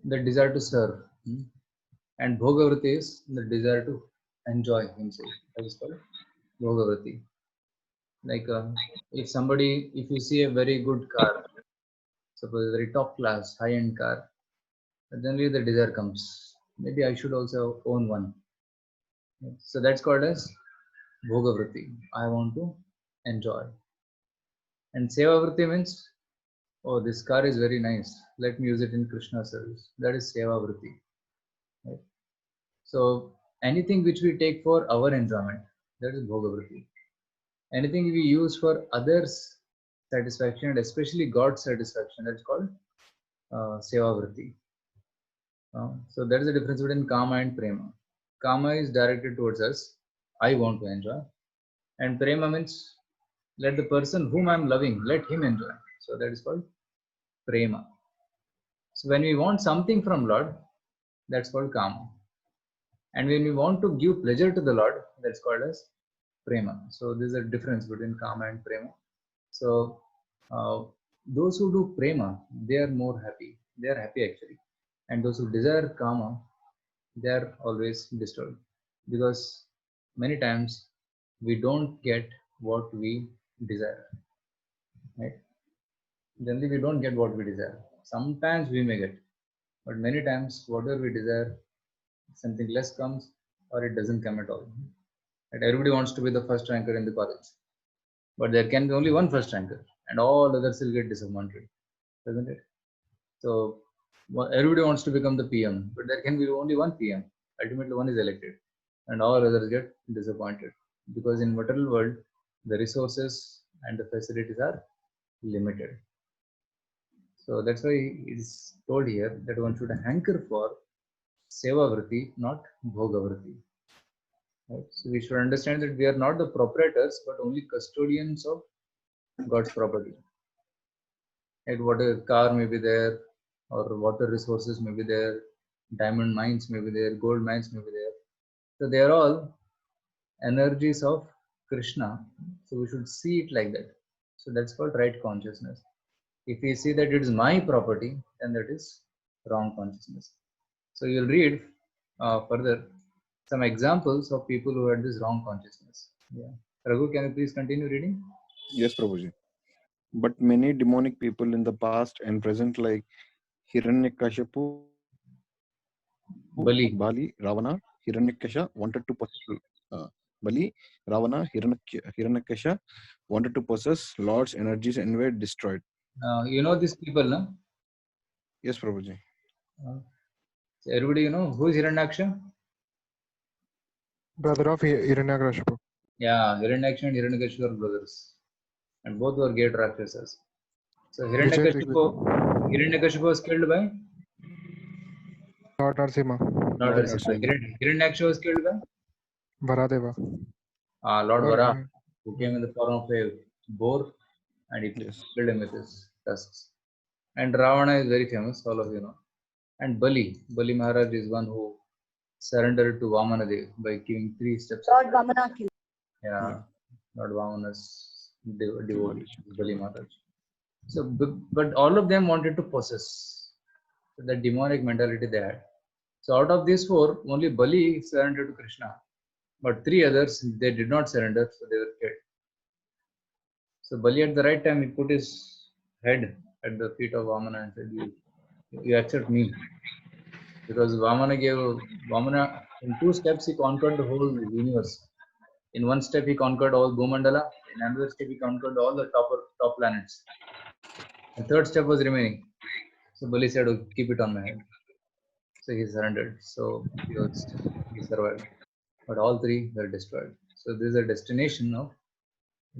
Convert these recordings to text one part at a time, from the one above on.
the desire to serve. And Bhogavrati is the desire to enjoy himself. That is called Bhogavrati. Like if you see a very good car, suppose a very top class, high end car, generally the desire comes. Maybe I should also own one. So that's called as Bhogavrati. I want to enjoy. And Sevavrati means, oh, this car is very nice. Let me use it in Krishna service. That is Sevavrati. Right? So anything which we take for our enjoyment, that is Bhogavrati. Anything we use for others' satisfaction and especially God's satisfaction, that's called Sevavrati. So that is the difference between Kama and Prema. Kama is directed towards us. I want to enjoy. And Prema means let the person whom I'm loving, let him enjoy. So that is called Prema. So when we want something from Lord, that's called Kama. And when we want to give pleasure to the Lord, that's called as Prema. So there's a difference between Kama and Prema. So those who do Prema, they are more happy. They are happy actually. And those who desire Kama, they are always disturbed. Because many times we don't get what we desire. Right? Generally, we don't get what we desire. Sometimes we may get, but many times whatever we desire, something less comes or it doesn't come at all. And everybody wants to be the first ranker in the college, but there can be only one first ranker, and all others will get disappointed, doesn't it? So everybody wants to become the PM, but there can be only one PM. Ultimately, one is elected, and all others get disappointed because in material world, the resources and the facilities are limited. So that's why it is told here that one should hanker for Sevavrati, not Bhogavrati. Right? So we should understand that we are not the proprietors, but only custodians of God's property. Right? What a car may be there, or water resources may be there, diamond mines may be there, gold mines may be there. So they are all energies of Krishna. So we should see it like that. So that's called right consciousness. If we see that it is my property, then that is wrong consciousness. So you'll read further some examples of people who had this wrong consciousness. Yeah. Raghu, can you please continue reading? Yes, Prabhuji. But many demonic people in the past and present, like Hiranyakashipu, Bali. Bali, Ravana, Hiranyakasha, wanted to possess. Bali, Ravana, Hiranyakasha wanted to possess Lord's energies and were destroyed. You know these people, no? Yes, Prabhuji. So everybody, you know who is Hiranyaksha? Brother of Hiranyakashipu. Yeah, Hiranyaksha and Hiranyakashipu are brothers, and both were great Rakshasas. So Vijay Hiranyakashipu was killed by Lord Narsimha. Lord Lord Narasimha. Hiranyaksha was killed by Varadeva. Lord Or, Vara, who came in the form of a boar and he killed him with his tusks. And Ravana is very famous, all of you know. And Bali Maharaj is one who surrendered to Vamanadev by giving 3 steps. Lord Vamana killed. Yeah, Lord Vamana's devotee, Bali Maharaj. So, but all of them wanted to possess. So the demonic mentality they had. So out of these 4, only Bali surrendered to Krishna. But 3 others, they did not surrender, so they were killed. So Bali at the right time, he put his head at the feet of Vamana and said, you accept me. Because Vamana, in 2 steps, he conquered the whole universe. In 1 step, he conquered all Bhumandala. In another step, he conquered all the top planets. The 3rd step was remaining. So Bali said, oh, keep it on my head. So he surrendered. So he survived. But all 3 were destroyed. So this is a destination of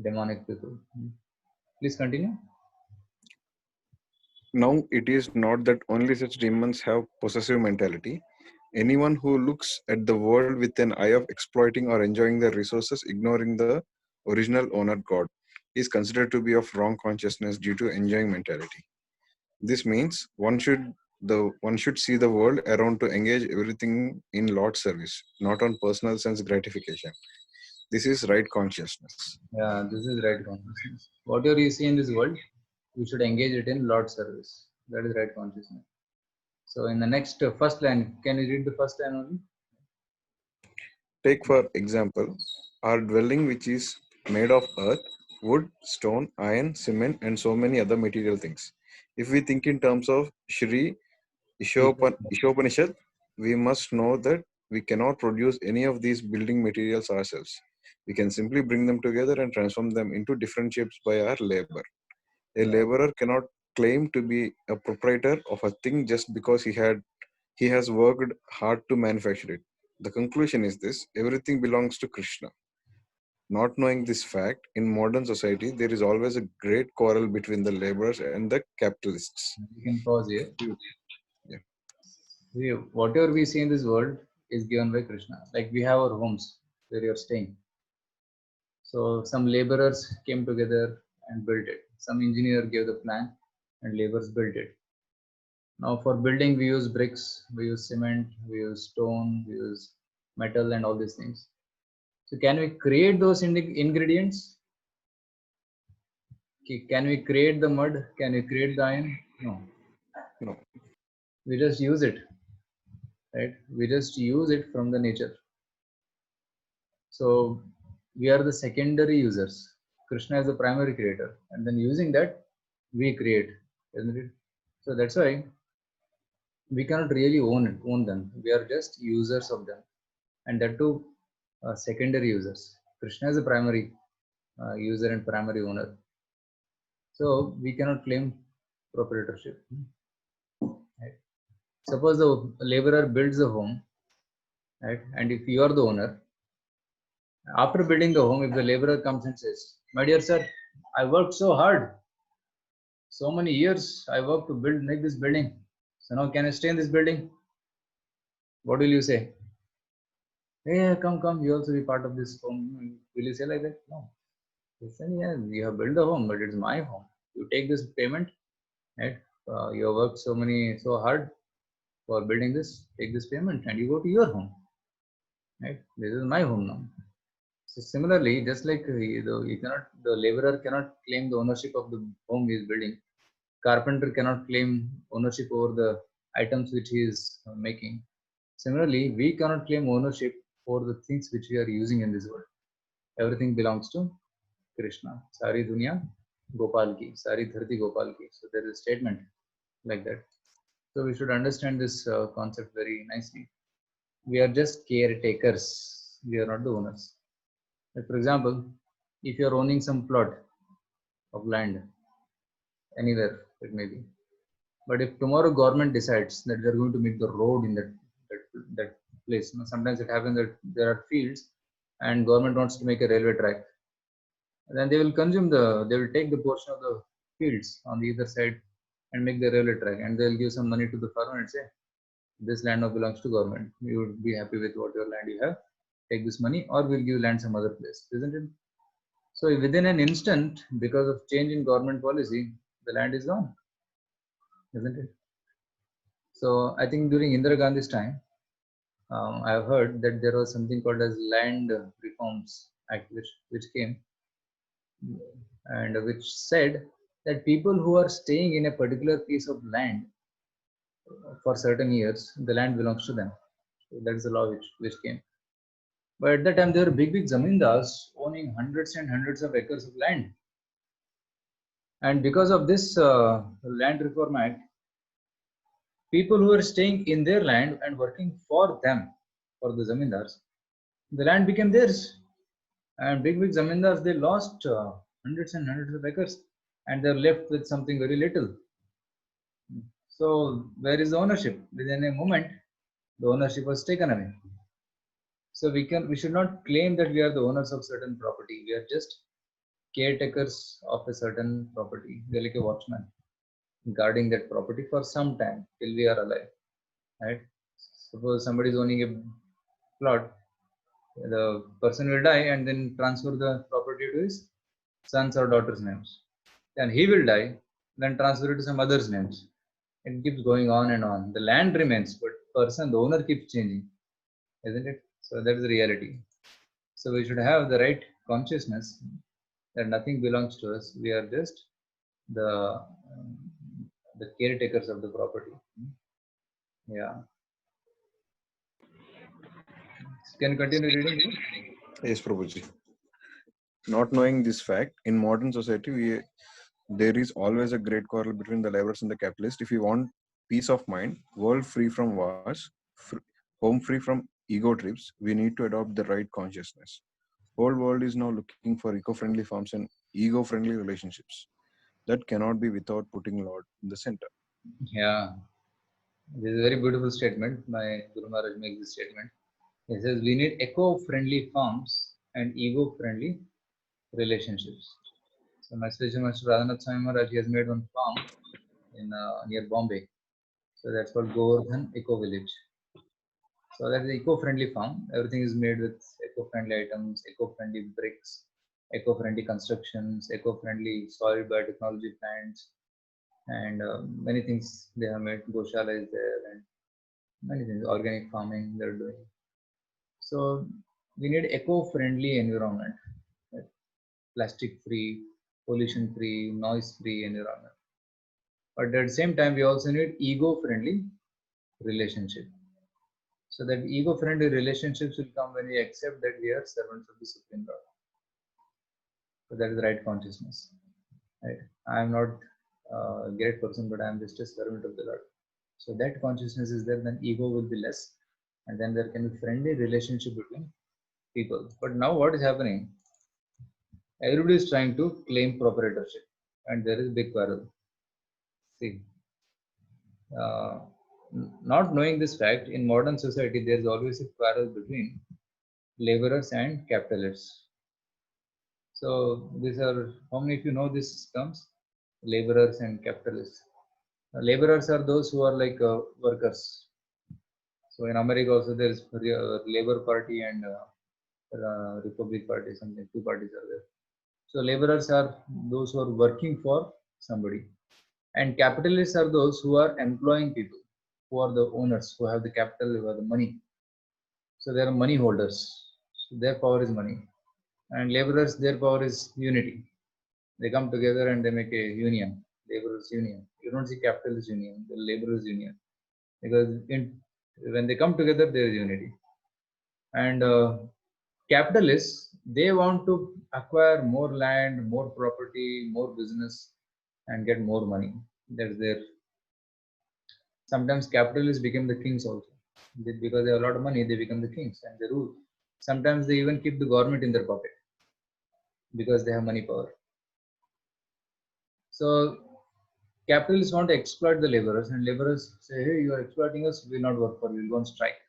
demonic people. Please continue. Now, it is not that only such demons have possessive mentality. Anyone who looks at the world with an eye of exploiting or enjoying the resources, ignoring the original owner God, is considered to be of wrong consciousness due to enjoying mentality. This means one should see the world around to engage everything in Lord's service, not on personal sense gratification. This is right consciousness. Yeah, this is right consciousness. Whatever you see in this world, you should engage it in Lord's service. That is right consciousness. So in the next first line, can you read the first line only? Take, for example, our dwelling, which is made of earth, wood, stone, iron, cement, and so many other material things. If we think in terms of Shri Ishopanishad, we must know that we cannot produce any of these building materials ourselves. We can simply bring them together and transform them into different shapes by our labor. A laborer cannot claim to be a proprietor of a thing just because he has worked hard to manufacture it. The conclusion is this: everything belongs to Krishna. Not knowing this fact, in modern society, there is always a great quarrel between the laborers and the capitalists. We can pause here. Yeah. Whatever we see in this world is given by Krishna. Like we have our homes where you're staying. So some laborers came together and built it. Some engineer gave the plan and laborers built it. Now for building, we use bricks, we use cement, we use stone, we use metal and all these things. So can we create those ingredients? Can we create the mud? Can we create the iron? No. No. We just use it, right? We just use it from the nature. So we are the secondary users. Krishna is the primary creator, and then using that, we create, isn't it? So that's why we cannot really own them. We are just users of them, and that too, secondary users. Krishna is the primary user and primary owner. So we cannot claim proprietorship. Right? Suppose the laborer builds a home, right? And if you are the owner, after building the home, if the laborer comes and says, "My dear sir, I worked so hard, so many years I worked to make this building. So now can I stay in this building?" What will you say? Hey, come, you also be part of this home. Will you say like that? No. You say, yeah, you have built the home, but it's my home. You take this payment, right? You have worked so hard for building this. Take this payment and you go to your home, right? This is my home now. So similarly, just like the laborer cannot claim the ownership of the home he is building. Carpenter cannot claim ownership over the items which he is making. Similarly, we cannot claim ownership over the things which we are using in this world. Everything belongs to Krishna. Sari Dunya Gopal ki, Sari Dharti Gopal ki. So there is a statement like that. So we should understand this concept very nicely. We are just caretakers. We are not the owners. Like for example, if you are owning some plot of land anywhere, it may be. But if tomorrow government decides that they're going to make the road in that place, sometimes it happens that there are fields and government wants to make a railway track, then they will take the portion of the fields on the other side and make the railway track, and they'll give some money to the farmer and say, this land now belongs to government. You would be happy with what your land you have. Take this money, or we'll give land some other place, isn't it? So within an instant, because of change in government policy, the land is gone, isn't it? So I think during Indira Gandhi's time, I have heard that there was something called as Land Reforms Act, which came and which said that people who are staying in a particular piece of land for certain years, the land belongs to them. So that is the law which came. But at that time, there were big zamindars owning hundreds and hundreds of acres of land. And because of this Land Reform Act, people who were staying in their land and working for them, for the zamindars, the land became theirs. And big zamindars, they lost hundreds and hundreds of acres, and they're left with something very little. So where is the ownership? Within a moment, the ownership was taken away. So we should not claim that we are the owners of certain property. We are just caretakers of a certain property. We are like a watchman, guarding that property for some time till we are alive. Right? Suppose somebody is owning a plot, the person will die and then transfer the property to his sons or daughters' names. Then he will die, then transfer it to some other's names. It keeps going on and on. The land remains, but the owner keeps changing, isn't it? So that is the reality. So we should have the right consciousness that nothing belongs to us. We are just the caretakers of the property. Yeah. Can you continue reading? Yes, Prabhuji. Not knowing this fact, in modern society, there is always a great quarrel between the laborers and the capitalists. If we want peace of mind, world free from wars, home free from ego trips, we need to adopt the right consciousness. Whole world is now looking for eco-friendly farms and ego-friendly relationships. That cannot be without putting Lord in the center. Yeah. This is a very beautiful statement. My Guru Maharaj makes this statement. He says we need eco-friendly farms and ego-friendly relationships. So my spiritual master Radhanath Swami Maharaj, he has made one farm in near Bombay. So that's called Govardhan Eco Village. So that is eco-friendly farm. Everything is made with eco-friendly items, eco-friendly bricks, eco-friendly constructions, eco-friendly soil biotechnology plants, and many things they have made. Goshala is there, and many things. Organic farming they're doing. So we need eco-friendly environment, right? Plastic-free, pollution-free, noise-free environment. But at the same time, we also need ego-friendly relationship. So that ego-friendly relationships will come when we accept that we are servants of the Supreme Lord. So that is the right consciousness. Right? I am not a great person, but I am just a servant of the Lord. So that consciousness is there, then ego will be less, and then there can be friendly relationship between people. But now what is happening? Everybody is trying to claim proprietorship, and there is big quarrel. See, uh, not knowing this fact, in modern society, there is always a quarrel between laborers and capitalists. So these are, how many of you know these terms? Laborers and capitalists. Laborers are those who are like workers. So in America also there is Labor Party and Republic Party, something, two parties are there. So laborers are those who are working for somebody. And capitalists are those who are employing people, who are the owners, who have the capital, who have the money. So they are money holders. So their power is money. And laborers, their power is unity. They come together and they make a union, laborers union. You don't see capitalist union, the laborers union, because when they come together, there is unity. And capitalists, they want to acquire more land, more property, more business, and get more money. That's their. Sometimes capitalists become the kings also, because they have a lot of money. They become the kings and they rule. Sometimes they even keep the government in their pocket because they have money power. So capitalists want to exploit the laborers, and laborers say, "Hey, you are exploiting us. We will not work for you. We'll go on strike."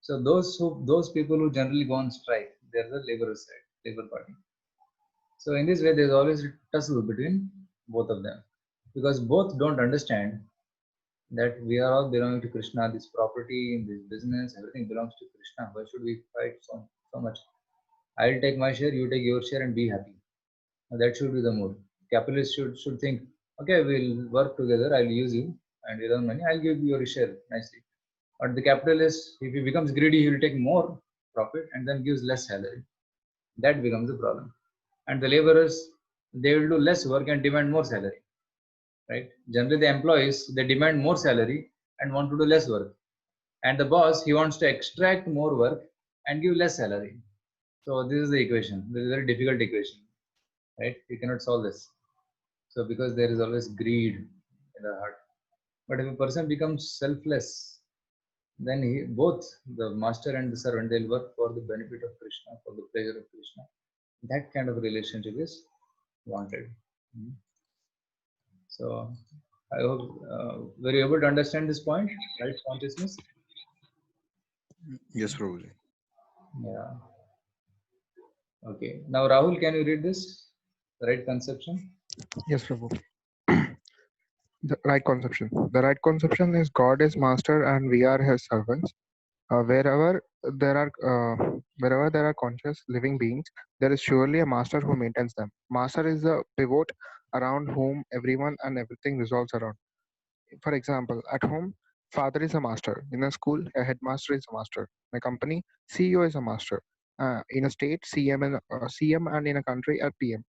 So those people who generally go on strike, they're the labor side, Labor Party. So in this way, there's always a tussle between both of them, because both don't understand that we are all belonging to Krishna. This property, this business, everything belongs to Krishna. Why should we fight so much? I'll take my share, you take your share, and be happy. Now, that should be the mood. Capitalists should think, okay, we'll work together. I'll use you, and we'll earn money. I'll give you your share nicely. But the capitalist, if he becomes greedy, he will take more profit and then gives less salary. That becomes a problem. And the laborers, they will do less work and demand more salary. Right? Generally, the employees, they demand more salary and want to do less work. And the boss, he wants to extract more work and give less salary. So this is the equation. This is a very difficult equation. Right? You cannot solve this. So because there is always greed in the heart. But if a person becomes selfless, then both the master and the servant, they'll work for the benefit of Krishna, for the pleasure of Krishna. That kind of relationship is wanted. So I hope were you able to understand this point, right? Consciousness. Yes, Prabhuji. Yeah. Okay. Now Rahul, can you read this? Right conception. Yes, Prabhu. The right conception. The right conception is God is master and we are his servants. Wherever wherever there are conscious living beings, there is surely a master who maintains them. Master is the pivot around whom everyone and everything resolves around. For example, at home, father is a master. In a school, a headmaster is a master. In a company, CEO is a master. In a state, CM and in a country, a PM.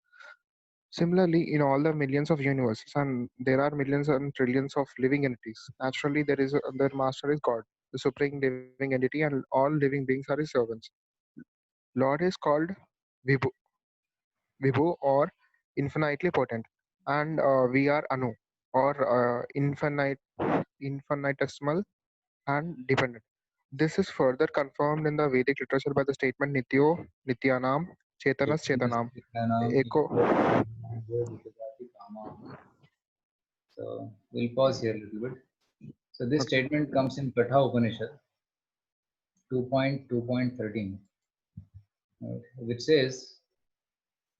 Similarly, in all the millions of universes, and there are millions and trillions of living entities, naturally their master is God, the supreme living entity, and all living beings are his servants. Lord is called Vibhu, Vibhu or infinitely potent, and we are Anu or infinitesimal and dependent. This is further confirmed in the Vedic literature by the statement Nityo Nityanam Chetanas Chetanam. Echo. So we'll pause here a little bit. So this Okay. statement comes in Katha Upanishad 2.2.13, right, which says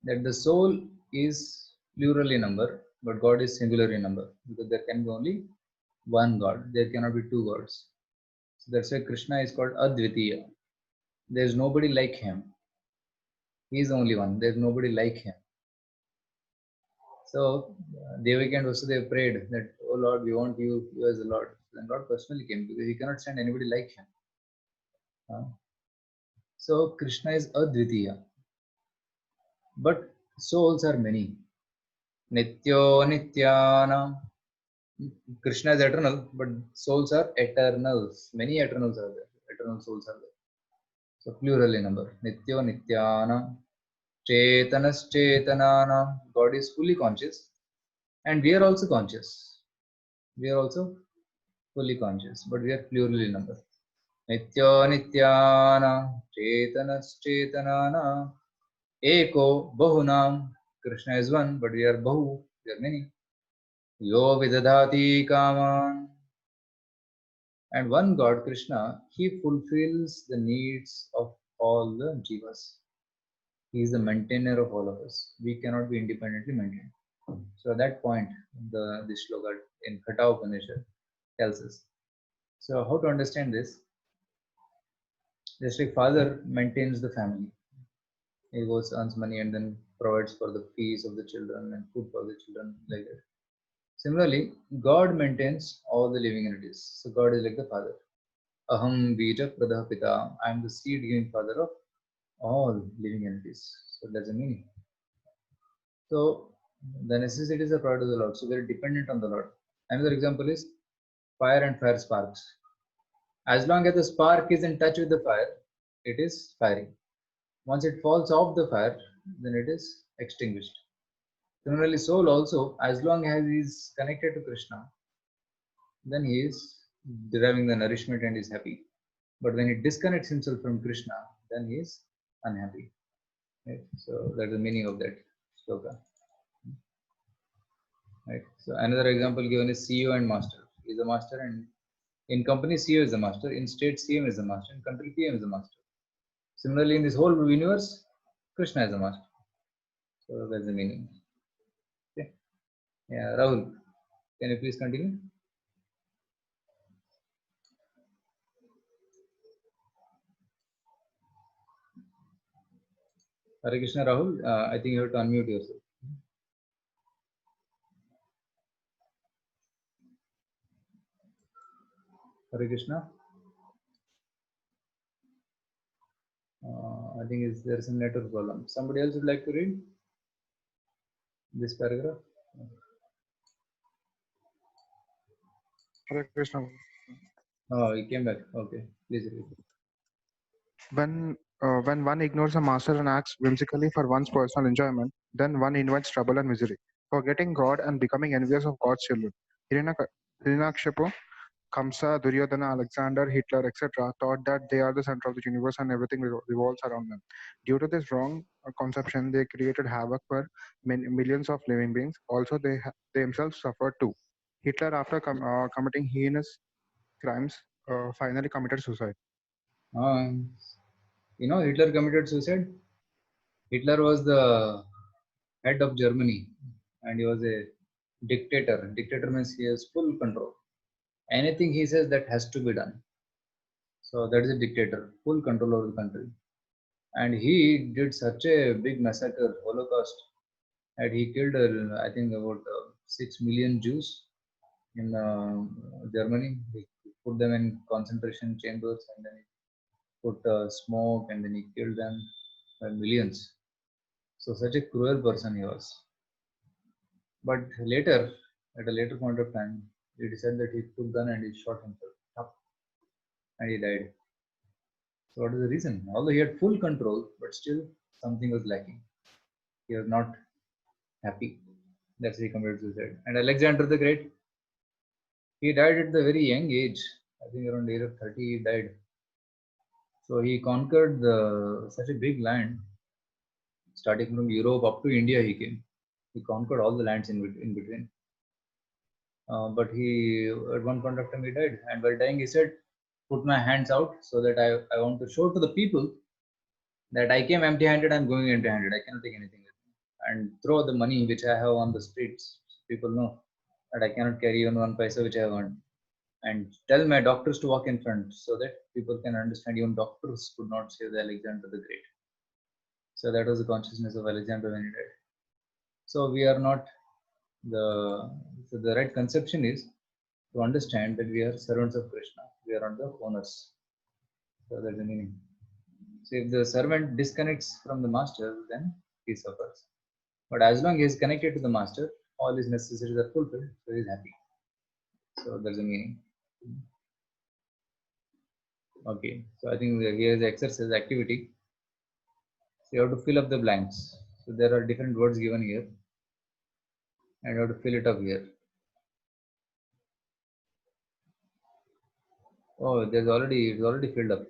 that the soul is plural in number, but God is singular in number, because there can be only one God. There cannot be two gods. So that's why Krishna is called Advitiya. There's nobody like him. He is the only one. There's nobody like him. So Devaki and Vasudeva prayed that, "Oh Lord, we want you as the Lord." Then Lord personally came, because he cannot stand anybody like him. So Krishna is Advitiya, but souls are many. Nityo Nityana. Krishna is eternal, but souls are eternals. Many eternals are there. Eternal souls are there. So plural in number. Nityo Nityana. Chetanas Chetanana. God is fully conscious, and we are also conscious. We are also fully conscious, but we are plural in number. Nityo Nityana. Chetanas Chetanana. Eko Bahunam. Krishna is one, but we are Bahu. We are many. Yo Vidadhati Kaman. And one God, Krishna, he fulfills the needs of all the jivas. He is the maintainer of all of us. We cannot be independently maintained. So at that point, this shloka in Katha Upanishad tells us. So how to understand this? Just like father maintains the family. He goes, earns money, and then provides for the fees of the children and food for the children, like that. Similarly, God maintains all the living entities. So God is like the father. Aham bija pradah pita. I am the seed giving father of all living entities. So that's the meaning. So the necessities are provided to the Lord. So we are dependent on the Lord. Another example is fire and fire sparks. As long as the spark is in touch with the fire, it is firing. Once it falls off the fire, then it is extinguished. Similarly, soul also, as long as he is connected to Krishna, then he is deriving the nourishment and is happy. But when he disconnects himself from Krishna, then he is unhappy. Right? So that's the meaning of that shloka. Right? So another example given is CEO and master. He is a master, and in company CEO is the master, in state CM is the master, in country PM is the master. Similarly, in this whole universe, Krishna is the master. So that's the meaning. Okay. Yeah, Rahul, can you please continue? Hare Krishna, Rahul. I think you have to unmute yourself. Hare Krishna. I think there is a network problem. Somebody else would like to read this paragraph? Hare Krishna. Oh, he came back. Okay, please read. When one ignores a master and acts whimsically for one's personal enjoyment, then one invites trouble and misery, forgetting God and becoming envious of God's children. Hiranyakashipu, Kamsa, Duryodhana, Alexander, Hitler, etc., thought that they are the center of the universe and everything revolves around them. Due to this wrong conception, they created havoc for millions of living beings. Also, they themselves suffered too. Hitler, after committing heinous crimes, finally committed suicide. Hitler committed suicide. Hitler was the head of Germany, and he was a dictator. Dictator means he has full control. Anything he says, that has to be done. So that is a dictator, full control over the country. And he did such a big massacre, Holocaust, that he killed, I think, about 6 million Jews in Germany. He put them in concentration chambers, and then he put smoke, and then he killed them by millions. So such a cruel person he was. But later, at a later point of time, he decided that he took gun and he shot himself up, and he died. So what is the reason? Although he had full control, but still something was lacking. He was not happy. That's why he committed suicide. And Alexander the Great, he died at the very young age. I think around the age of 30 he died. So he conquered such a big land, starting from Europe up to India. He came. He conquered all the lands in between. But he, at one point of time, he died. And while dying, he said, "Put my hands out so that I want to show to the people that I came empty-handed. I'm going empty-handed. I cannot take anything with me, and throw the money which I have on the streets. People know that I cannot carry even one paisa which I have earned, and tell my doctors to walk in front so that people can understand. Even doctors could not save the Alexander the Great." So that was the consciousness of Alexander when he died. So we are not the right conception is to understand that we are servants of Krishna. We are not the owners. So that's the meaning. So if the servant disconnects from the master, then he suffers. But as long as he is connected to the master, all his necessities are fulfilled, so he is happy. So that's the meaning. Okay, so I think here is the exercise activity. So you have to fill up the blanks. So there are different words given here, and you have to fill it up here. Oh, it's already filled up.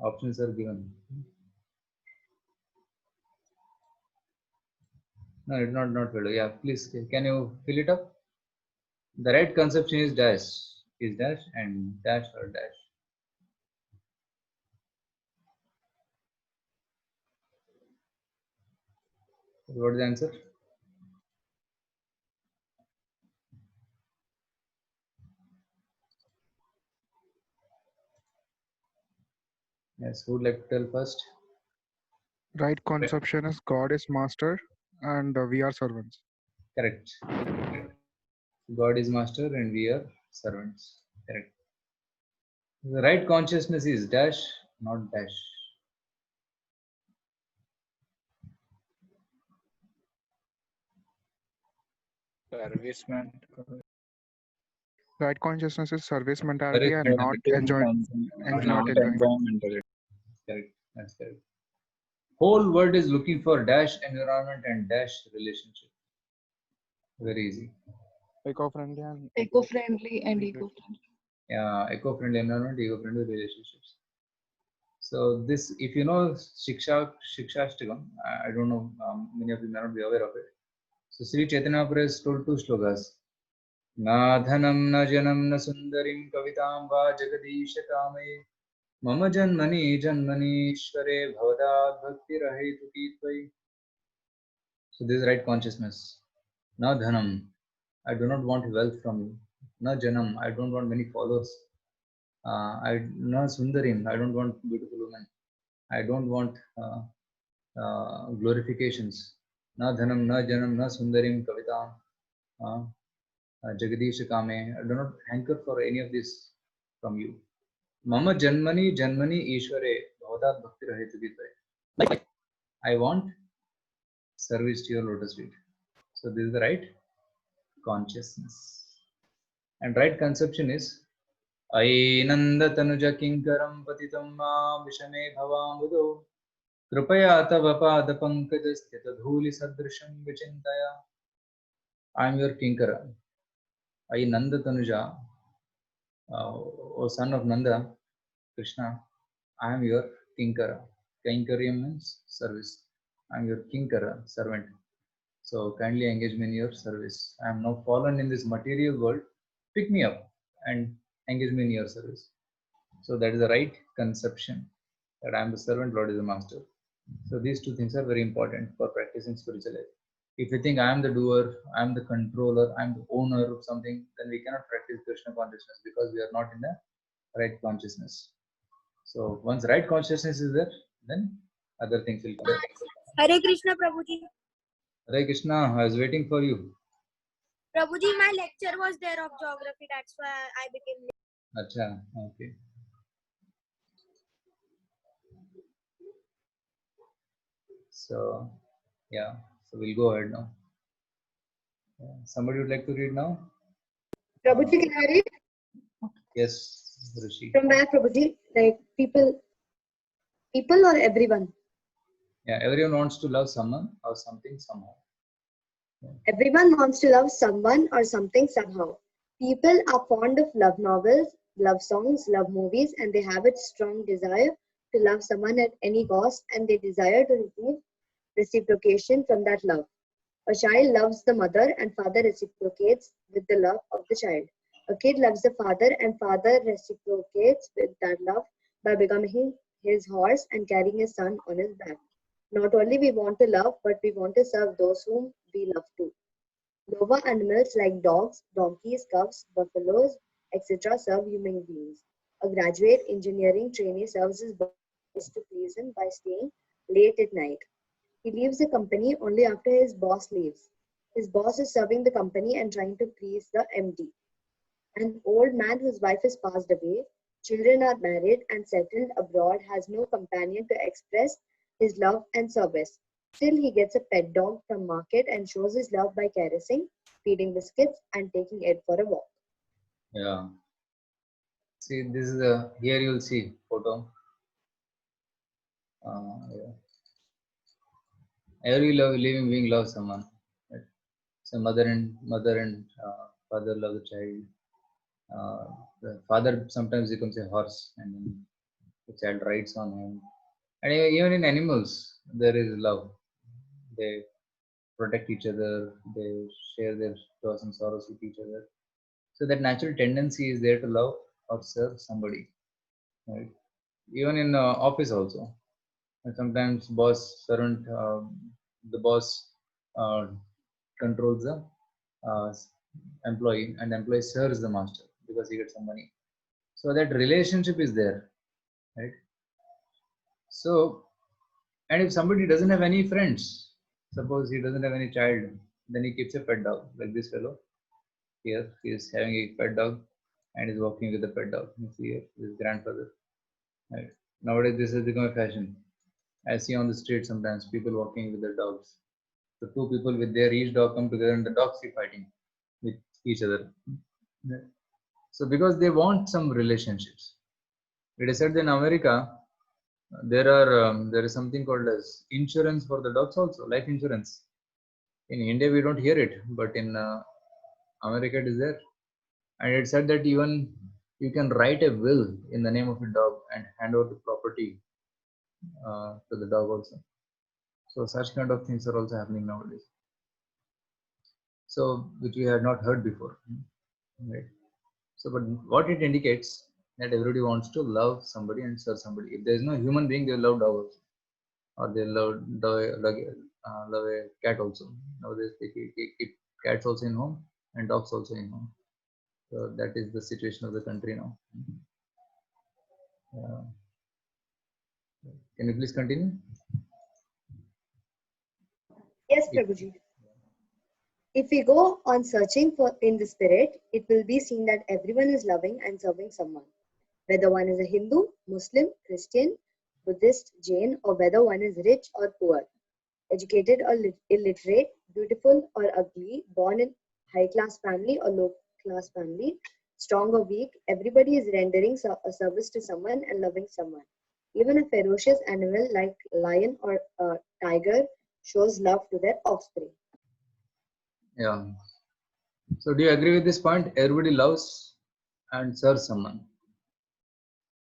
Options are given. No, it's not filled. Yeah, please, can you fill it up? The right conception is dash and dash or dash. What is the answer? Yes, who would like to tell first? Right conception is God is master and we are servants. Correct. God is master and we are servants. Correct. The right consciousness is dash, not dash. Serviceman. Right consciousness is service mentality Correct. and not enjoyment. Not environmental. Correct. That's correct. Whole world is looking for dash environment and dash relationship. Very easy. Eco-friendly and Eco-friendly and eco-friendly. Yeah, eco-friendly environment, eco-friendly relationships. So this, if you know Shikshashtakam, I don't know, many of you may not be aware of it. So Sri Chaitanya Mahaprabhu has told two slokas. Na dhanam na janam na sundarim kavitam va jagadish kame mama janmani janmani ishvare bhavada bhakti rahetuki tvai. So this is right consciousness. Na dhanam, I do not want wealth from you. Na janam, I don't want many followers. Na sundarim, I don't want beautiful women. I don't want glorifications. Na dhanam, na janam, na sundarim kavitam. Jagadish Kame, I do not hanker for any of this from you. Mama Janmani Janmani Ishware Bhavadat Bhakti Rahetu Gitve. Like I want service to your lotus feet. So this is the right consciousness. And right conception is Ainanda Tanuja Kinkaram Patitam Ma Vishame Bhavamudo Krupaya Tava Pada Pankajasthita Dhuli Sadrisham Vichintaya. I am your Kinkara. Nanda Tanuja, O son of Nanda, Krishna, I am your Kinkara. Kinkaryam means service. I am your Kinkara, servant. So kindly engage me in your service. I am now fallen in this material world. Pick me up and engage me in your service. So that is the right conception that I am the servant, Lord is the master. So these two things are very important for practicing spiritual life. If you think I am the doer, I am the controller, I am the owner of something, then we cannot practice Krishna consciousness because we are not in the right consciousness. So once right consciousness is there, then other things will come. Hare Krishna, Prabhuji. Hare Krishna, I was waiting for you. Prabhuji, my lecture was there of geography. That's why I became late. Acha, okay. So, yeah, so we'll go ahead now. Somebody would like to read now? Prabhuji, can I read? Yes, Rishi. From where, Prabhuji? Like people or everyone? Yeah, everyone wants to love someone or something somehow. Everyone wants to love someone or something somehow. People are fond of love novels, love songs, love movies, and they have a strong desire to love someone at any cost, and they desire to receive reciprocation from that love. A child loves the mother, and father reciprocates with the love of the child. A kid loves the father, and father reciprocates with that love by becoming his horse and carrying his son on his back. Not only we want to love, but we want to serve those whom we love too. Lower animals like dogs, donkeys, calves, buffaloes, etc. serve human beings. A graduate engineering trainee serves his boss to please him by staying late at night. He leaves the company only after his boss leaves. His boss is serving the company and trying to please the MD. An old man whose wife has passed away, children are married and settled abroad, has no companion to express his love and service. Still, he gets a pet dog from market and shows his love by caressing, feeding biscuits, and taking it for a walk. Yeah. See, this is here you'll see photo. Yeah. Every living being loves someone. Right? So mother and father love the child. The father sometimes becomes a horse, and then the child rides on him. And even in animals, there is love. They protect each other. They share their joys and sorrows with each other. So that natural tendency is there to love or serve somebody. Right? Even in office also. And sometimes the boss uh, controls the uh, employee, and the employee serves the master because he gets some money. So that relationship is there, right? So, and if somebody doesn't have any friends, suppose he doesn't have any child, then he keeps a pet dog, like this fellow here. He is having a pet dog and is walking with the pet dog. You see here, his grandfather. Right? Nowadays, this has become a fashion. I see on the street sometimes people walking with their dogs. So two people with their each dog come together and the dogs keep fighting with each other. Right? So because they want some relationships. It is said in America there is something called as insurance for the dogs also, life insurance. In India we don't hear it, but in America it is there. And it said that even you can write a will in the name of a dog and hand over the property to the dog also. So such kind of things are also happening nowadays. So which we had not heard before, right? So, but what it indicates that everybody wants to love somebody and serve somebody. If there is no human being, they love dogs, or they love a cat also. Nowadays, they keep cats also in home and dogs also in home. So that is the situation of the country now. Can you please continue? Yes, Prabhuji. If we go on searching for in the spirit, it will be seen that everyone is loving and serving someone. Whether one is a Hindu, Muslim, Christian, Buddhist, Jain, or whether one is rich or poor, educated or illiterate, beautiful or ugly, born in high-class family or low-class family, strong or weak, everybody is rendering a service to someone and loving someone. Even a ferocious animal like lion or tiger shows love to their offspring. Yeah. So do you agree with this point? Everybody loves and serves someone.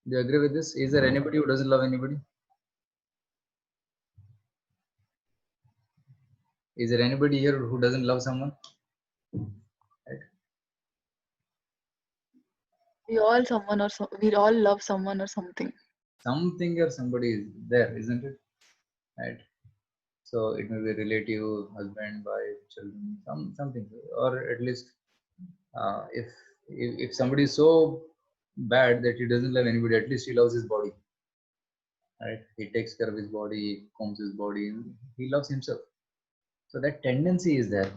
Do you agree with this? Is there anybody who doesn't love anybody? Is there anybody here who doesn't love someone? Right. We all love someone or something. Something or somebody is there, isn't it? Right. So it may be a relative, husband, wife, children, something, or at least if somebody is so bad that he doesn't love anybody, at least he loves his body. Right. He takes care of his body, he combs his body, he loves himself. So that tendency is there.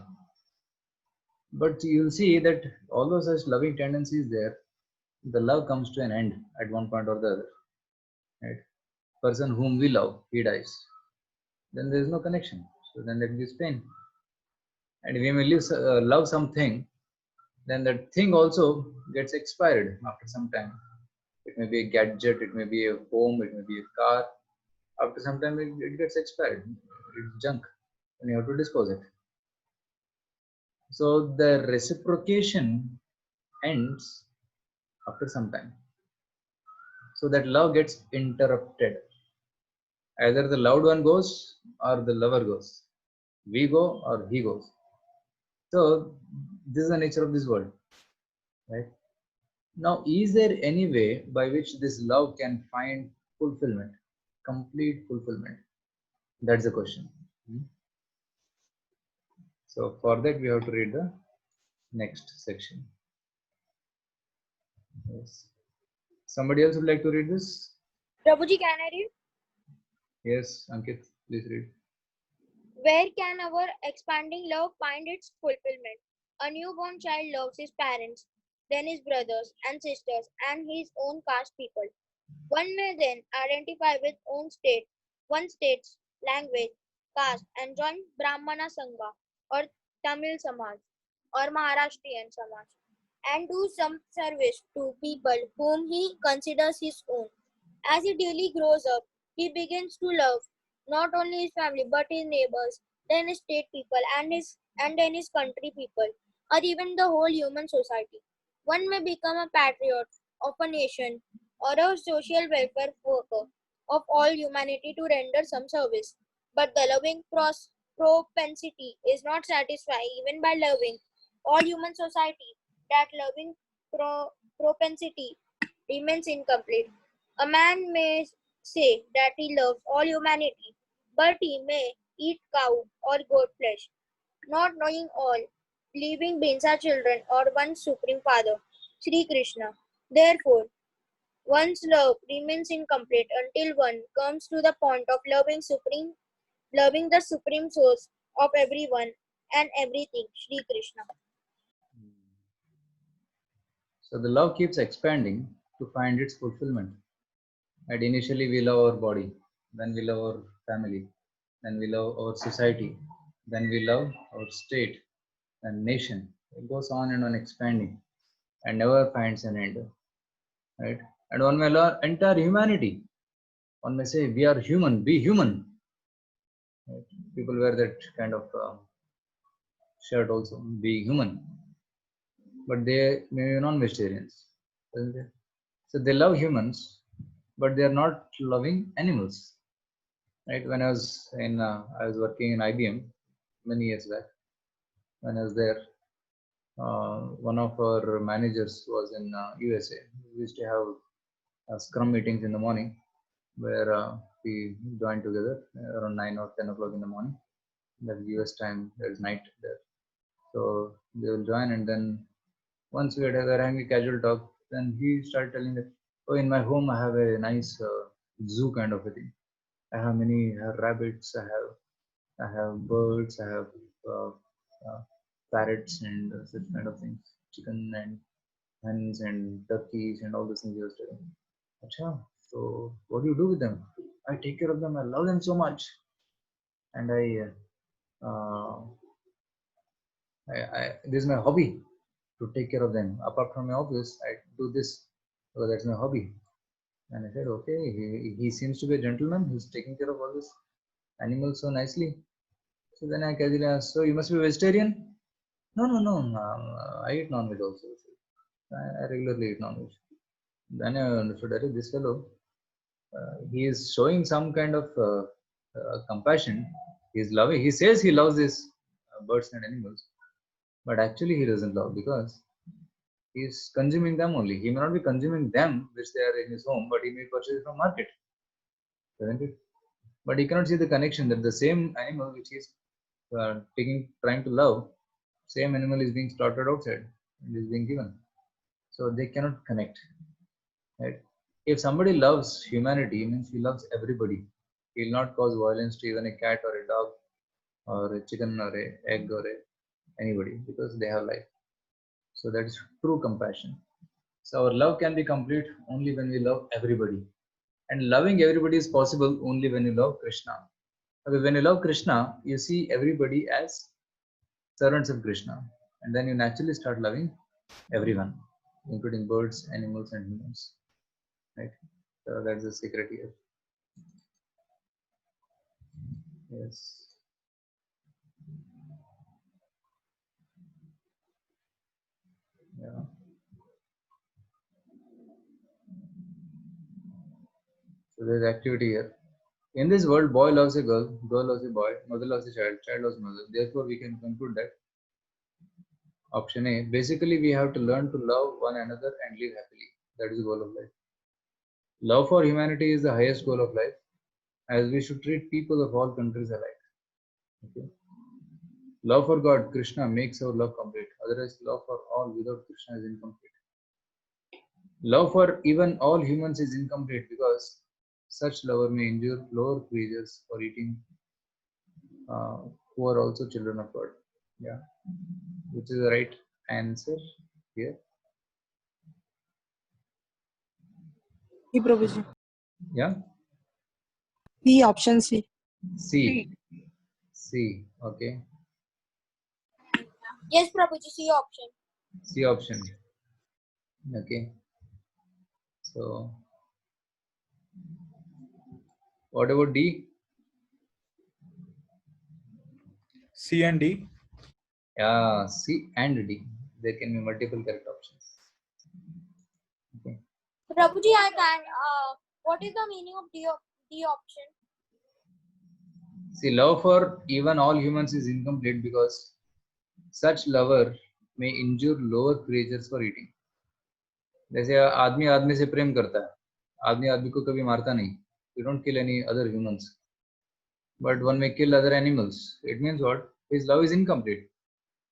But you'll see that although such loving tendency is there, the love comes to an end at one point or the other. Right? Person whom we love, he dies. Then there is no connection. So then there is pain. And when we love something, then that thing also gets expired after some time. It may be a gadget, it may be a home, it may be a car. After some time, it gets expired. It's junk, and you have to dispose it. So the reciprocation ends after some time. So that love gets interrupted. Either the loved one goes or the lover goes. We go or he goes. So this is the nature of this world, right? Now, is there any way by which this love can find fulfillment, complete fulfillment? That's the question. So for that, we have to read the next section. Yes. Somebody else would like to read this? Prabhuji, can I read? Yes, Ankit, please read. Where can our expanding love find its fulfillment? A newborn child loves his parents, then his brothers and sisters, and his own caste people. One may then identify with one's state's language, caste, and join Brahmana Sangha or Tamil Samaj or Maharashtrian Samaj and do some service to people whom he considers his own. As he daily grows up, he begins to love not only his family but his neighbors, then his state people and then his country people, or even the whole human society. One may become a patriot of a nation or a social welfare worker of all humanity to render some service. But the loving propensity is not satisfied even by loving all human society. That loving propensity remains incomplete. A man may say that he loves all humanity, but he may eat cow or goat flesh, not knowing all living beings are children or one supreme father, Sri Krishna. Therefore, one's love remains incomplete until one comes to the point of loving the supreme source of everyone and everything, Sri Krishna. So the love keeps expanding to find its fulfillment. And initially we love our body, then we love our family, then we love our society, then we love our state and nation. It goes on and on expanding and never finds an end, right? And one may love entire humanity. One may say, we are human, be human. Right? People wear that kind of shirt also, be human. But they may be non-vegetarians, isn't it? So they love humans, but they are not loving animals. Right? When I was working in IBM many years back. When I was there, one of our managers was in USA. We used to have scrum meetings in the morning, where we joined together around 9 or 10 o'clock in the morning. That's US time. There's night there, so they will join, and then once we were having a casual talk, then he started telling that, oh, in my home I have a nice zoo kind of a thing. I have many rabbits. I have birds. I have parrots and such kind of things, chicken and hens and turkeys and all those things he was telling. Acha, so what do you do with them? I take care of them. I love them so much, and this is my hobby to take care of them. Apart from my office, I do this, so that's my hobby. And I said, okay, he seems to be a gentleman. He's taking care of all these animals so nicely. So then I casually asked, so you must be vegetarian? No, I eat non-veg also. I regularly eat non-veg. Then I understood that this fellow, he is showing some kind of compassion. He's loving. He says he loves these birds and animals, but actually he doesn't love because he's consuming them only. He may not be consuming them, which they are in his home, but he may purchase from market, isn't it? But he cannot see the connection that the same animal which he's trying to love, same animal is being slaughtered outside and is being given. So they cannot connect. Right? If somebody loves humanity, it means he loves everybody. He will not cause violence to even a cat or a dog or a chicken or a egg or anybody because they have life. So that is true compassion. So our love can be complete only when we love everybody. And loving everybody is possible only when you love Krishna. Okay, when you love Krishna, you see everybody as servants of Krishna, and then you naturally start loving everyone, including birds, animals, and humans. Right? So that's the secret here. Yes. Yeah. So there's activity here. In this world, boy loves a girl loves a boy, mother loves a child loves mother. Therefore, we can conclude that option A, basically we have to learn to love one another and live happily. That is the goal of life. Love for humanity is the highest goal of life, as we should treat people of all countries alike. Okay. Love for God, Krishna, makes our love complete. Otherwise, love for all without Krishna is incomplete. Love for even all humans is incomplete because such lover may injure lower creatures for eating, who are also children of God. Yeah, which is the right answer here. C, Prabhuji. Yeah, C, option C. C. C. Okay, Yes, Prabhuji, C option. C option. Okay, so what about D? C and D. Yeah, C and D. There can be multiple correct options. Okay. Prabhuji, I can. What is the meaning of D option? See, love for even all humans is incomplete because such lover may injure lower creatures for eating. जैसे आदमी आदमी से प्रेम करता है, आदमी आदमी को कभी मारता नहीं. You don't kill any other humans, but one may kill other animals. It means what? His love is incomplete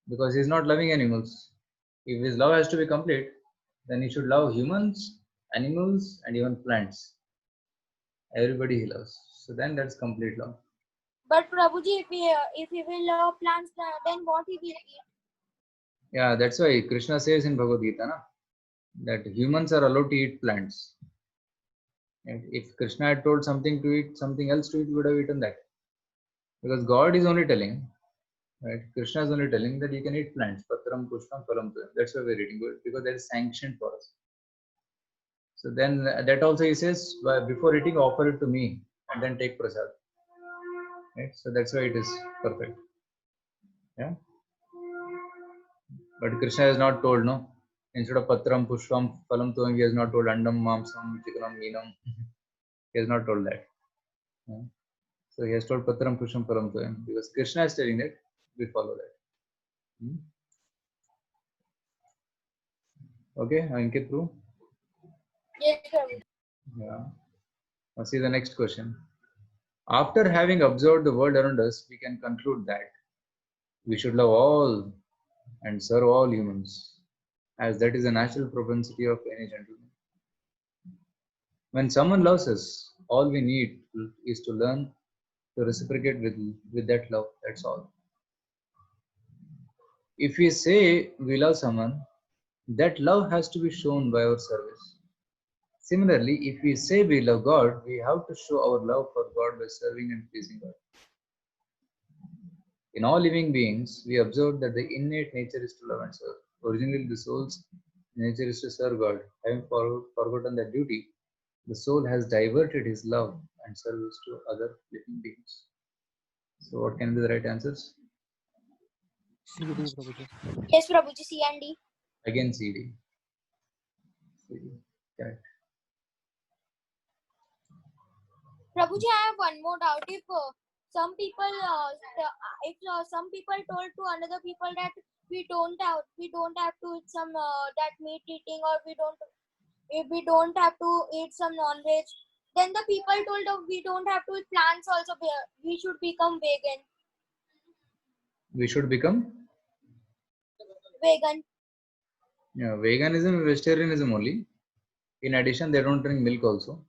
because he is not loving animals. If his love has to be complete, then he should love humans, animals, and even plants. Everybody he loves. So then that's complete love. But Prabhuji, if he will love plants, then what he will eat? Yeah, that's why Krishna says in Bhagavad Gita na, that humans are allowed to eat plants. And if Krishna had told something to eat, something else to eat, he would have eaten that. Because God is only telling, right? Krishna is only telling that you can eat plants. Patram, pushpam, phalam. That's why we're eating good, because that is sanctioned for us. So then that also he says, before eating, offer it to me and then take prasad. Right? So that's why it is perfect. Yeah. But Krishna has not told, no. Instead of patram, pushpam, phalam, he has not told andam, mamsam, chikanam, meenam. He has not told that. Yeah. So he has told patram, pushpam, phalam because Krishna is telling that we follow that. Okay, Ankit, true? Yes, Prabhuji. Yeah. Now see the next question. After having observed the world around us, we can conclude that we should love all and serve all humans, as that is a natural propensity of any gentleman. When someone loves us, all we need is to learn to reciprocate with that love. That's all. If we say we love someone, that love has to be shown by our service. Similarly, if we say we love God, we have to show our love for God by serving and pleasing God. In all living beings, we observe that the innate nature is to love and serve. Originally, the soul's nature is to serve God. Having forgotten that duty, the soul has diverted his love and service to other living beings. So, what can be the right answers? C, D, Prabhuji. Yes, Prabhuji, C and D. Again, CD. Correct. Prabhuji, I have one more doubt. If some people, some people told to another people that we don't have to eat some that meat eating, or if we don't have to eat some non-veg, then the people told we don't have to eat plants also. We should become vegan. We should become Vegan. Yeah, veganism, vegetarianism only. In addition, they don't drink milk also.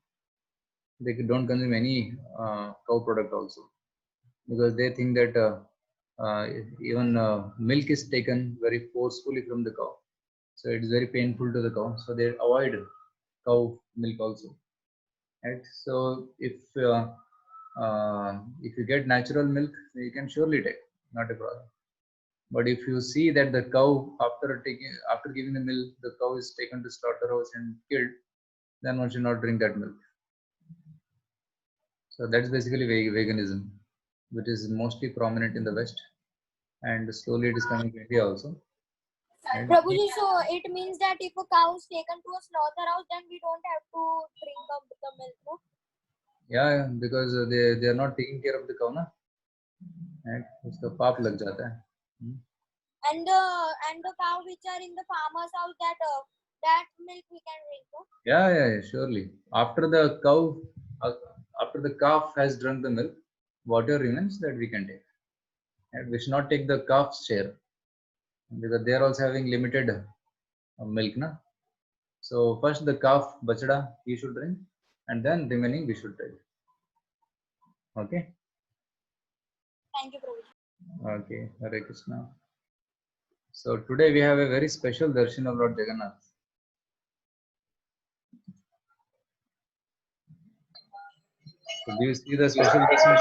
They don't consume any cow product also, because they think that even milk is taken very forcefully from the cow, so it is very painful to the cow. So they avoid cow milk also. Right. So if you get natural milk, you can surely take, not a problem. But if you see that the cow, after giving the milk, the cow is taken to slaughterhouse and killed, then one should not drink that milk. So that's basically veganism, which is mostly prominent in the West, and slowly it is coming to India also. And Prabhuji, so it means that if a cow is taken to a slaughterhouse, then we don't have to drink the milk, no? yeah, because they are not taking care of the cow, na? And उसका पाप लग जाता है. And the cow which are in the farmer's house, that milk we can drink, no? Yeah, surely. After the cow, after the calf has drunk the milk, whatever remains that we can take. And we should not take the calf's share, because they are also having limited milk, na? So first the calf, bachda, he should drink, and then remaining we should take. Okay. Thank you, Prabhuji. Okay, Hare Krishna. So today we have a very special darshan of Lord Jagannath. So do you see the special darshan?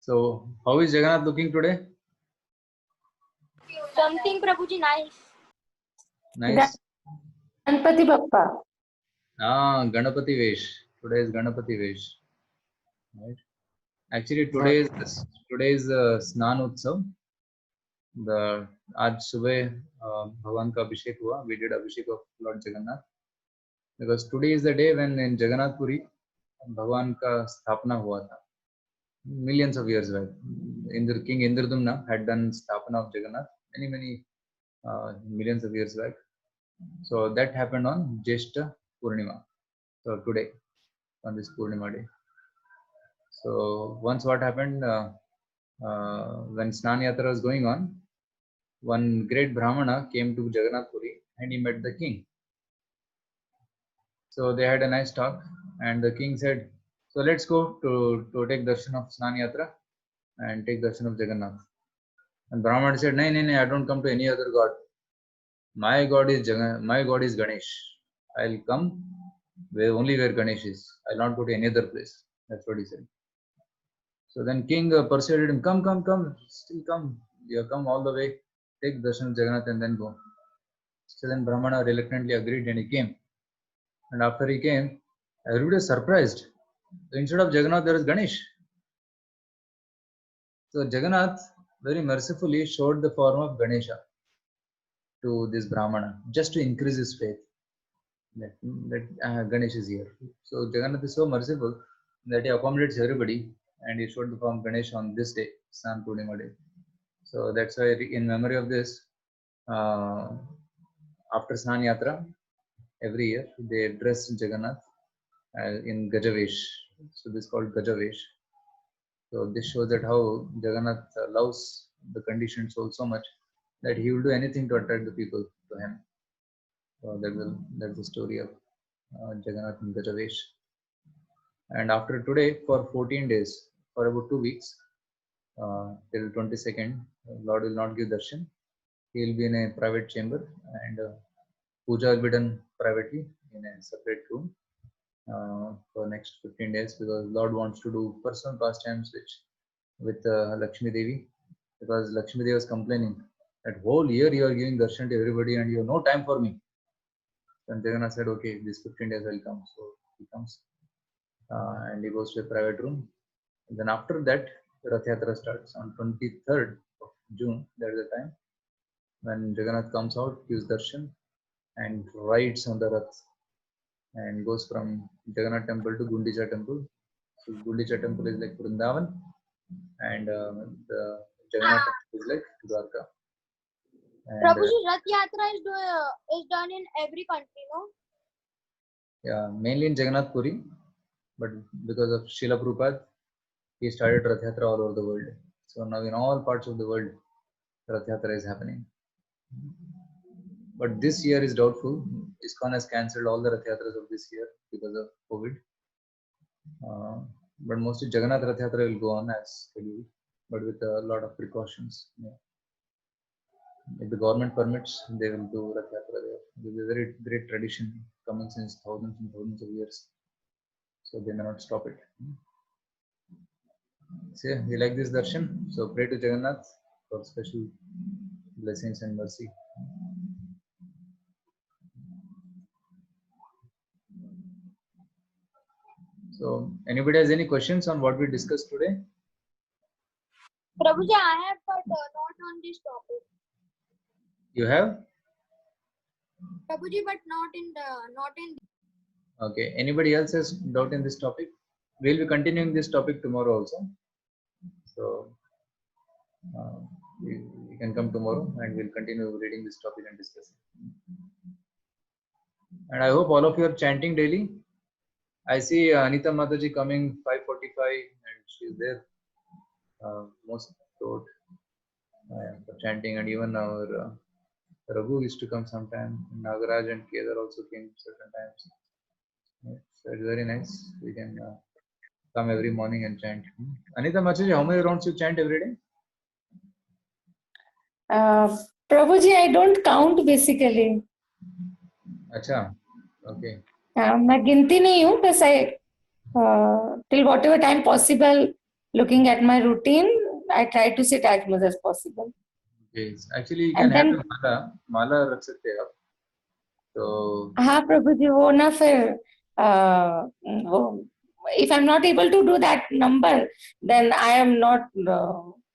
So how is Jagannath looking today? Something, Prabhuji, nice. Nice. Ganpati Bappa. Ganapati Vesh. Today is Ganapati Vesh. Right. Actually, today is Snan Utsav. The आज सुबह भगवान का अभिषेक हुआ. We did Abhishek of Lord Jagannath, because today is the day when in Jagannath Puri भगवान का स्थापना हुआ था. Millions of years back. King Indradumna had done Sthapana of Jagannath many millions of years back. So that happened on Jeshta Purnima. So today, on this Purnima day. So once what happened, when Snan Yatra was going on, one great Brahmana came to Jagannath Puri and he met the king. So they had a nice talk, and the king said, so let's go to take darshan of Snan Yatra and take darshan of Jagannath. And Brahmana said, no, I don't come to any other god. My god is Ganesh. I'll come only where Ganesh is. I'll not go to any other place. That's what he said. So then king persuaded him, come, still come. You have come all the way. Take darshan of Jagannath and then go. So then Brahmana reluctantly agreed and he came. And after he came, everybody was surprised. So instead of Jagannath, there is Ganesh. So Jagannath very mercifully showed the form of Ganesha to this Brahmana, just to increase his faith that Ganesh is here. So Jagannath is so merciful that he accommodates everybody, and he showed the form of Ganesh on this day, Snan Purnima day. So that's why in memory of this, after Snan Yatra, every year they dress Jagannath in Gajavesh. So this is called Gajavesh. So this shows that how Jagannath loves the conditioned soul so much that he will do anything to attract the people to him. So that's the story of Jagannath in Gajavesh. And after today, for 14 days, for about 2 weeks, till 22nd, Lord will not give darshan. He will be in a private chamber, and puja will be done privately in a separate room for next 15 days, because Lord wants to do personal pastimes with Lakshmi Devi, because Lakshmi Devi was complaining that whole year you are giving darshan to everybody and you have no time for me. And Jagannath said, okay, these 15 days will come. So he comes and he goes to a private room. And then after that, Rath Yatra starts on 23rd of June. That is the time when Jagannath comes out, gives darshan, and rides on the Rath and goes from Jagannath temple to Gundicha temple. So Gundicha temple is like Vrindavan, and the Jagannath temple is like Dwarka. And, Prabhuji, Rath Yatra is done in every country, no? yeah, mainly in Jagannath Puri, but because of Srila Prabhupada, he started Rath Yatra all over the world. So now in all parts of the world, Rath Yatra is happening. But this year is doubtful. ISKCON has cancelled all the Rath Yatras of this year because of COVID. But mostly Jagannath Rath Yatra will go on as scheduled, but with a lot of precautions. Yeah. If the government permits, they will do Rath Yatra there. This is a very great tradition coming since thousands and thousands of years. so they may not stop it. See, we like this darshan, so pray to Jagannath for special blessings and mercy. So, anybody has any questions on what we discussed today? Prabhuji, I have but not on this topic. You have? Prabhuji, but not in. Okay. Anybody else has doubt in this topic? We'll be continuing this topic tomorrow also. So, you can come tomorrow and we'll continue reading this topic and discuss it. And I hope all of you are chanting daily. I see Anita Mataji coming 5:45 and she's there. Most throughout for chanting, and even our Raghu used to come sometime. Nagaraj and Kedar also came certain times. Yeah, so it's very nice. We can come every morning and chant. Anita Mataji, how many rounds you chant every day? Prabhuji, I don't count basically. Acha, okay. मैं गिनती नहीं हूँ, बस I till whatever time possible, looking at my routine, I try to sit as much as possible. Okay. Actually, you can And have then- a mala रख सकते हैं आप. So हाँ प्रभुजी, वो ना फिर वो, if I'm not able to do that number, then I am not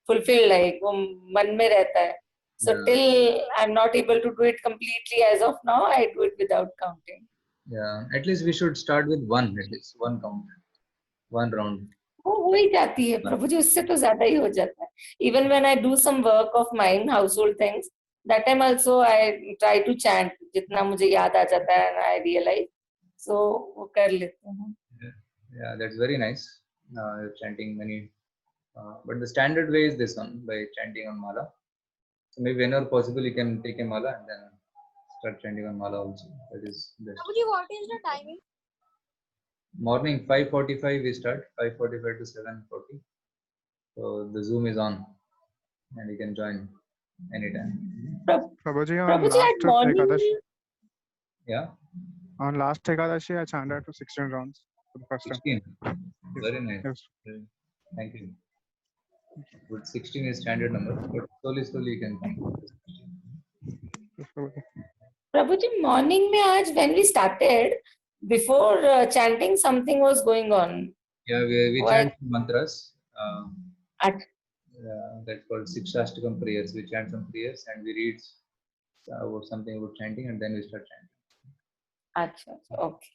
fulfilled. Like वो मन में रहता है. So Yeah. till I'm not able to do it completely as of now, I do it without counting. yeah, at least we should start with one, at least one count, one round. वो हो ही जाती है प्रभुजी, उससे तो ज्यादा ही हो जाता है. Even when I do some work of mine, household things, that time also I try to chant जितना मुझे याद आ जाता है and I realize. So वो कर लेते हैं. Yeah, that's very nice. You're chanting many, but the standard way is this one, by chanting on mala. So maybe whenever possible, you can take a mala and then start chanting on mala also. That is best. Prabhuji, what is the timing? Morning 5:45 we start, 5:45 to 7:40. So the Zoom is on, and you can join anytime. Prabhuji, on Prabhuji, at last morning, Ekadashi, Yeah, on last Ekadashi, I chanted to 16 rounds for the first time. 16. Very nice. Yes. Thank you. Good, 16 is standard number, but slowly you can come. Yes, Prabhuji. Prabhuji, morning में आज when we started, before chanting, something was going on. Yeah, we What? chant some mantras. At, That's called Sikshastakam prayers. We chant some prayers and we read about something about chanting, and then we start chanting. अच्छा, okay.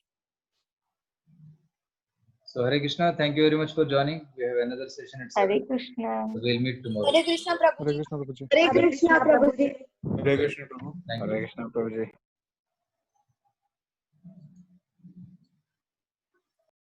So Hare Krishna, thank you very much for joining. We have another session at 7. Hare Krishna. So we'll meet tomorrow. Hare Krishna, Prabhuji. Hare Krishna, Prabhuji. Hare Krishna, Prabhuji. Hare Krishna, Prabhu. Thank you. Hare Krishna, Prabhuji.